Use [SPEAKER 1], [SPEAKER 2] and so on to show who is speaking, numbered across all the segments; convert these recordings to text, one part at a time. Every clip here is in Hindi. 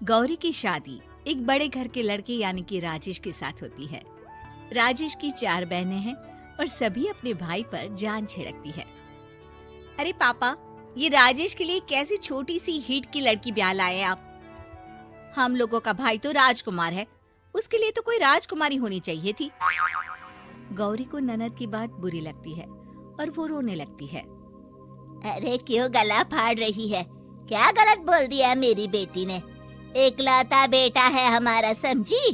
[SPEAKER 1] गौरी की शादी एक बड़े घर के लड़के यानी कि राजेश के साथ होती है। राजेश की 4 बहनें हैं और सभी अपने भाई पर जान छिड़कती है। अरे पापा, ये राजेश के लिए कैसी छोटी सी हिट की लड़की ब्याह लाए आप? हम लोगों का भाई तो राजकुमार है, उसके लिए तो कोई राजकुमारी होनी चाहिए थी। गौरी को ननद की बात बुरी लगती है और वो रोने लगती है।
[SPEAKER 2] अरे क्यों गला फाड़ रही है? क्या गलत बोल दिया मेरी बेटी ने? एकलौता बेटा है हमारा, समझी?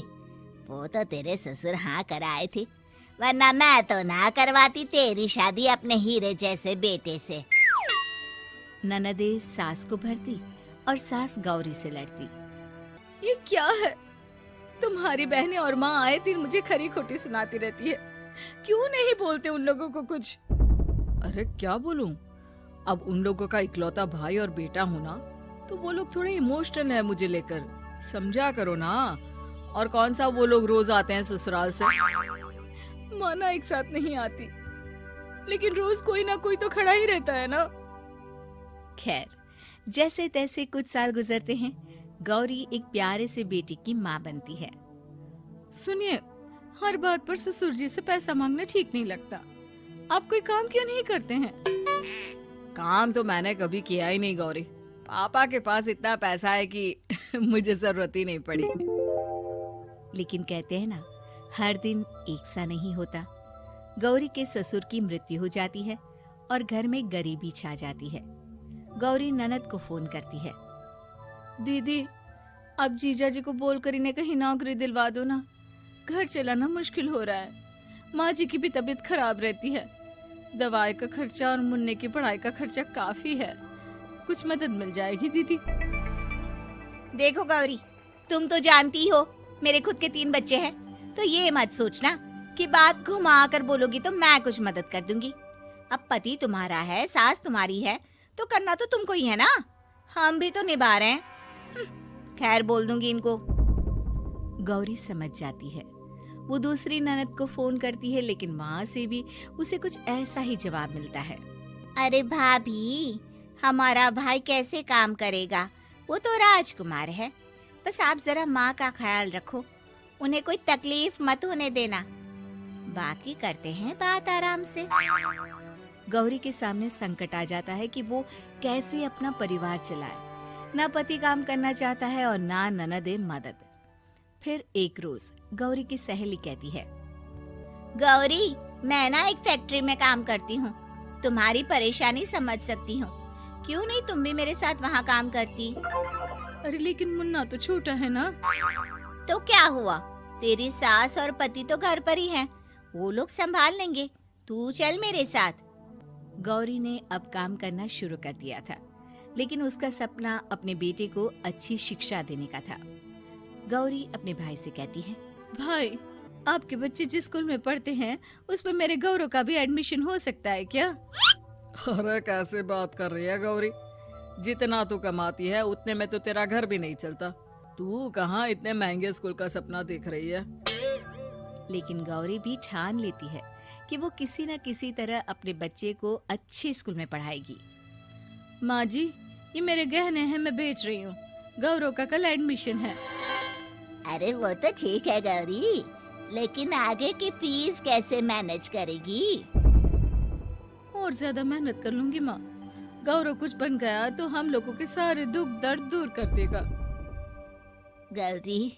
[SPEAKER 2] वो तो तेरे ससुर हाँ कराए थे, वरना मैं तो ना करवाती तेरी शादी अपने हीरे जैसे बेटे से।
[SPEAKER 1] ननदे सास को भरती और सास गौरी से लड़ती। ये क्या है? तुम्हारी बहनें और माँ आए दिन मुझे खरी खोटी सुनाती रहती है। क्यों नहीं बोलते उन लोगों को कुछ?
[SPEAKER 3] अरे क्या बोलूं? अब उन लोगों का इकलौता भाई और बेटा होना, तो वो लोग थोड़े इमोशनल है मुझे लेकर, समझा करो ना। और कौन सा वो लोग रोज आते हैं ससुराल से?
[SPEAKER 1] माना एक साथ नहीं आती, लेकिन रोज कोई ना कोई तो खड़ा ही रहता है ना। खैर, जैसे तैसे कुछ साल गुजरते हैं। गौरी एक प्यारे से बेटी की माँ बनती है।
[SPEAKER 3] सुनिए, हर बात पर ससुर जी से पैसा मांगना ठीक नहीं लगता। आप कोई काम क्यों नहीं करते हैं? काम तो मैंने कभी किया ही नहीं गौरी। पापा के पास इतना पैसा है कि मुझे जरूरत ही नहीं पड़ी।
[SPEAKER 1] लेकिन कहते हैं ना, हर दिन एक सा नहीं होता। गौरी के ससुर की मृत्यु हो जाती है और घर में गरीबी छा जाती है। गौरी ननद को फोन करती है।
[SPEAKER 3] दीदी, अब जीजा जी को बोलकर इन्हें कहीं नौकरी दिलवा दो ना। घर चलाना मुश्किल हो रहा है। माँ जी की भी तबीयत खराब रहती है। दवाई का खर्चा और मुन्ने की पढ़ाई का खर्चा काफी है। कुछ मदद मिल जाएगी दीदी।
[SPEAKER 1] देखो गौरी, तुम तो जानती हो मेरे खुद के 3 बच्चे हैं, तो ये मत सोचना कि बात घुमा कर बोलोगी तो मैं कुछ मदद कर दूंगी। अब पति तुम्हारा है, सास तुम्हारी है, तो करना तो तुमको ही है ना। हम भी तो निभा रहे हैं। खैर, बोल दूंगी इनको। गौरी समझ जाती है। वो दूसरी ननद को फोन करती है, लेकिन वहां से भी उसे कुछ ऐसा ही जवाब मिलता है।
[SPEAKER 2] अरे भाभी, हमारा भाई कैसे काम करेगा? वो तो राजकुमार है। बस आप जरा माँ का ख्याल रखो, उन्हें कोई तकलीफ मत होने देना। बाकी करते हैं बात आराम से।
[SPEAKER 1] गौरी के सामने संकट आ जाता है कि वो कैसे अपना परिवार चलाए। ना पति काम करना चाहता है और ना ननदे मदद। फिर एक रोज गौरी की सहेली कहती है,
[SPEAKER 2] गौरी, मैं ना एक फैक्ट्री में काम करती हूँ, तुम्हारी परेशानी समझ सकती हूँ। क्यों नहीं तुम भी मेरे साथ वहाँ काम करती?
[SPEAKER 3] अरे लेकिन मुन्ना तो छोटा है ना।
[SPEAKER 2] तो क्या हुआ, तेरी सास और पति तो घर पर ही हैं, वो लोग संभाल लेंगे। तू चल मेरे साथ।
[SPEAKER 1] गौरी ने अब काम करना शुरू कर दिया था, लेकिन उसका सपना अपने बेटे को अच्छी शिक्षा देने का था। गौरी अपने भाई से कहती है,
[SPEAKER 3] भाई, आपके बच्चे जिस स्कूल में पढ़ते हैं उस पर मेरे गौरव का भी एडमिशन हो सकता है क्या? अरे कैसे बात कर रही है गौरी? जितना तू कमाती है उतने में तो तेरा घर भी नहीं चलता। तू कहाँ इतने महंगे स्कूल का सपना देख रही है?
[SPEAKER 1] लेकिन गौरी भी ठान लेती है कि वो किसी न किसी तरह अपने बच्चे को अच्छे स्कूल में पढ़ाएगी।
[SPEAKER 3] माँ जी, ये मेरे गहने हैं, मैं बेच रही हूँ। गौरव का कल एडमिशन है।
[SPEAKER 2] अरे वो तो ठीक है गौरी, लेकिन आगे की फीस कैसे मैनेज करेगी?
[SPEAKER 3] और ज्यादा मेहनत कर लूंगी माँ। गौरव कुछ बन गया तो हम लोगों के सारे दुख दर्द दूर कर देगा।
[SPEAKER 2] गौरी,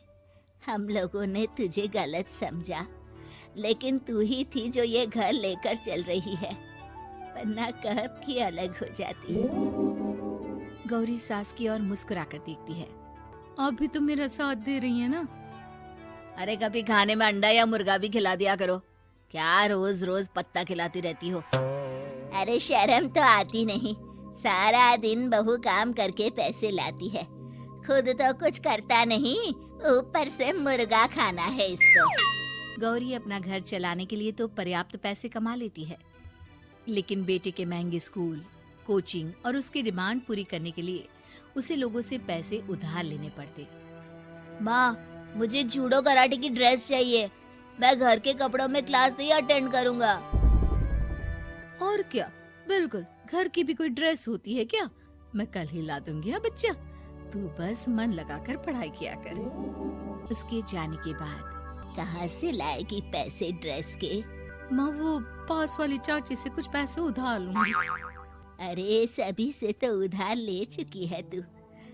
[SPEAKER 2] हम लोगं ने तुझे गलत समझा, लेकिन तू ही थी जो ये घर लेकर चल रही है, वरना कब की अलग हो जाती।
[SPEAKER 1] गौरी सास की ओर मुस्कुराकर देखती है।
[SPEAKER 3] आप भी तो मेरा साथ दे रही हैं ना।
[SPEAKER 1] अरे कभी खाने में अंडा या मुर्गा भी खिला दिया करो। क्या रोज रोज पत्ता खिलाती रहती हो?
[SPEAKER 2] अरे शर्म तो आती नहीं, सारा दिन बहू काम करके पैसे लाती है, खुद तो कुछ करता नहीं, ऊपर से मुर्गा खाना है इसको।
[SPEAKER 1] गौरी अपना घर चलाने के लिए तो पर्याप्त पैसे कमा लेती है, लेकिन बेटे के महंगे स्कूल, कोचिंग और उसकी डिमांड पूरी करने के लिए उसे लोगों से पैसे उधार लेने पड़ते।
[SPEAKER 2] माँ, मुझे जूडो कराटे की ड्रेस चाहिए, मैं घर के कपड़ों में क्लास नहीं अटेंड करूँगा।
[SPEAKER 3] और क्या, बिल्कुल, घर की भी कोई ड्रेस होती है क्या? मैं कल ही ला दूंगी। हाँ बच्चा, तू बस मन लगाकर पढ़ाई किया कर।
[SPEAKER 1] उसके जाने के बाद
[SPEAKER 2] कहाँ से लाएगी पैसे ड्रेस के?
[SPEAKER 3] माँ वो पास वाली चाची से कुछ पैसे उधार लूंगी।
[SPEAKER 2] अरे सभी से तो उधार ले चुकी है तू।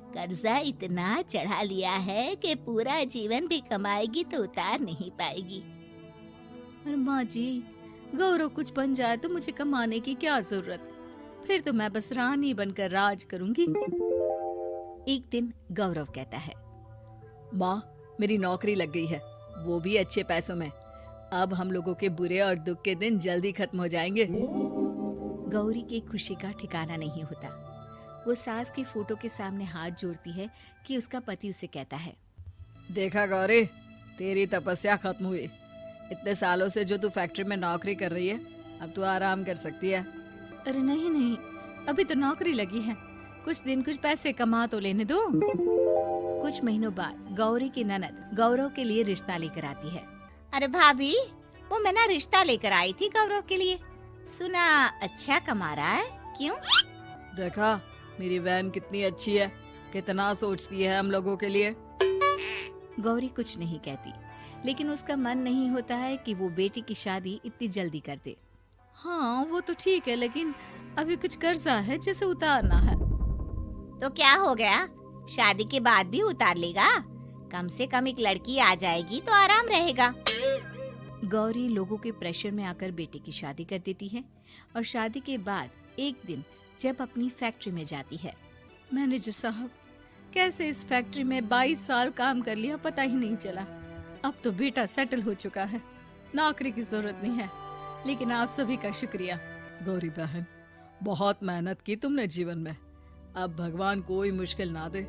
[SPEAKER 2] कर्जा इतना चढ़ा लिया है कि पूरा जीवन भी कमाएगी तो उतार नहीं पाएगी।
[SPEAKER 3] अरे माँ जी, गौरव कुछ बन जाए तो मुझे कमाने की क्या जरूरत, फिर तो मैं बस रानी बनकर राज करूंगी।
[SPEAKER 1] एक दिन गौरव कहता है,
[SPEAKER 3] माँ मेरी नौकरी लग गई है, वो भी अच्छे पैसों में। अब हम लोगों के बुरे और दुख के दिन जल्दी खत्म हो जाएंगे।
[SPEAKER 1] गौरी की खुशी का ठिकाना नहीं होता। वो सास की फोटो के सामने हाथ जोड़ती है कि उसका पति उसे कहता है,
[SPEAKER 3] देखा गौरी, तेरी तपस्या खत्म हुई। इतने सालों से जो तू फैक्ट्री में नौकरी कर रही है, अब तू आराम कर सकती है।
[SPEAKER 1] अरे नहीं नहीं, अभी तो नौकरी लगी है, कुछ दिन कुछ पैसे कमा तो लेने दो। कुछ महीनों बाद गौरी की ननद गौरव के लिए रिश्ता लेकर आती है। अरे भाभी, वो मैं ना रिश्ता लेकर आई थी गौरव के लिए, सुना अच्छा कमा रहा है, क्यों?
[SPEAKER 3] देखा मेरी बहन कितनी अच्छी है, कितना सोचती है हम लोगों के लिए।
[SPEAKER 1] गौरी कुछ नहीं कहती, लेकिन उसका मन नहीं होता है कि वो बेटी की शादी इतनी जल्दी कर दे।
[SPEAKER 3] हाँ वो तो ठीक है, लेकिन अभी कुछ कर्जा है जिसे उतारना है।
[SPEAKER 1] तो क्या हो गया, शादी के बाद भी उतार लेगा, कम से कम एक लड़की आ जाएगी तो आराम रहेगा। गौरी लोगों के प्रेशर में आकर बेटे की शादी कर देती है और शादी के बाद एक दिन जब अपनी फैक्ट्री में जाती है,
[SPEAKER 3] मैनेजर साहब, कैसे इस फैक्ट्री में 22 साल काम कर लिया पता ही नहीं चला। अब तो बेटा सेटल हो चुका है, नौकरी की जरूरत नहीं है, लेकिन आप सभी का शुक्रिया। गौरी बहन, बहुत मेहनत की तुमने जीवन में, अब भगवान कोई मुश्किल ना दे।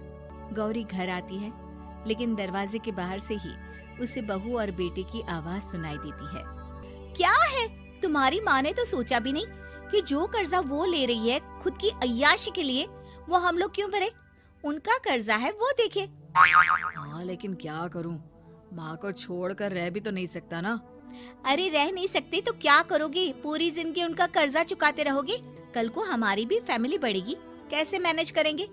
[SPEAKER 1] गौरी घर आती है, लेकिन दरवाजे के बाहर से ही उसे बहू और बेटे की आवाज सुनाई देती है। क्या है, तुम्हारी माँ ने तो सोचा भी नहीं कि जो कर्जा वो ले रही है खुद की अय्याशी के लिए, वो हम लोग क्यों भरे? उनका कर्जा है वो देखे।
[SPEAKER 3] हाँ लेकिन क्या करूं, माँ को छोड़कर रह भी तो नहीं सकता ना।
[SPEAKER 1] अरे रह नहीं सकते तो क्या करोगे, पूरी जिंदगी उनका कर्जा चुकाते रहोगे? कल को हमारी भी फैमिली बढ़ेगी, कैसे मैनेज करेंगे?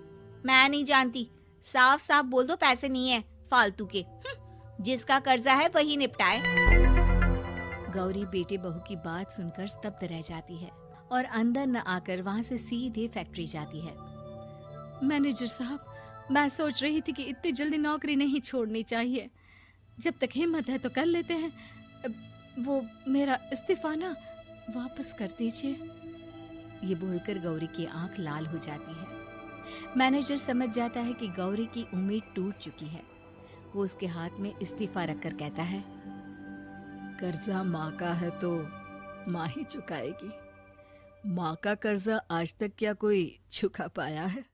[SPEAKER 1] मैं नहीं जानती, साफ साफ बोल दो पैसे नहीं है फालतू के। जिसका कर्जा है वही निपटाए। गौरी बेटे बहू की बात सुनकर स्तब्ध रह जाती है और अंदर न आकर वहाँ से सीधे फैक्ट्री जाती है।
[SPEAKER 3] मैनेजर साहब, मैं सोच रही थी कि इतनी जल्दी नौकरी नहीं छोड़नी चाहिए, जब तक हिम्मत है तो कर लेते हैं। वो मेरा इस्तीफा ना वापस कर दीजिए।
[SPEAKER 1] ये बोलकर गौरी की आंख लाल हो जाती है। मैनेजर समझ जाता है कि गौरी की उम्मीद टूट चुकी है। वो उसके हाथ में इस्तीफा रखकर कहता है,
[SPEAKER 3] कर्जा माँ का है तो माँ ही चुकाएगी। माँ का कर्जा आज तक क्या कोई चुका पाया है?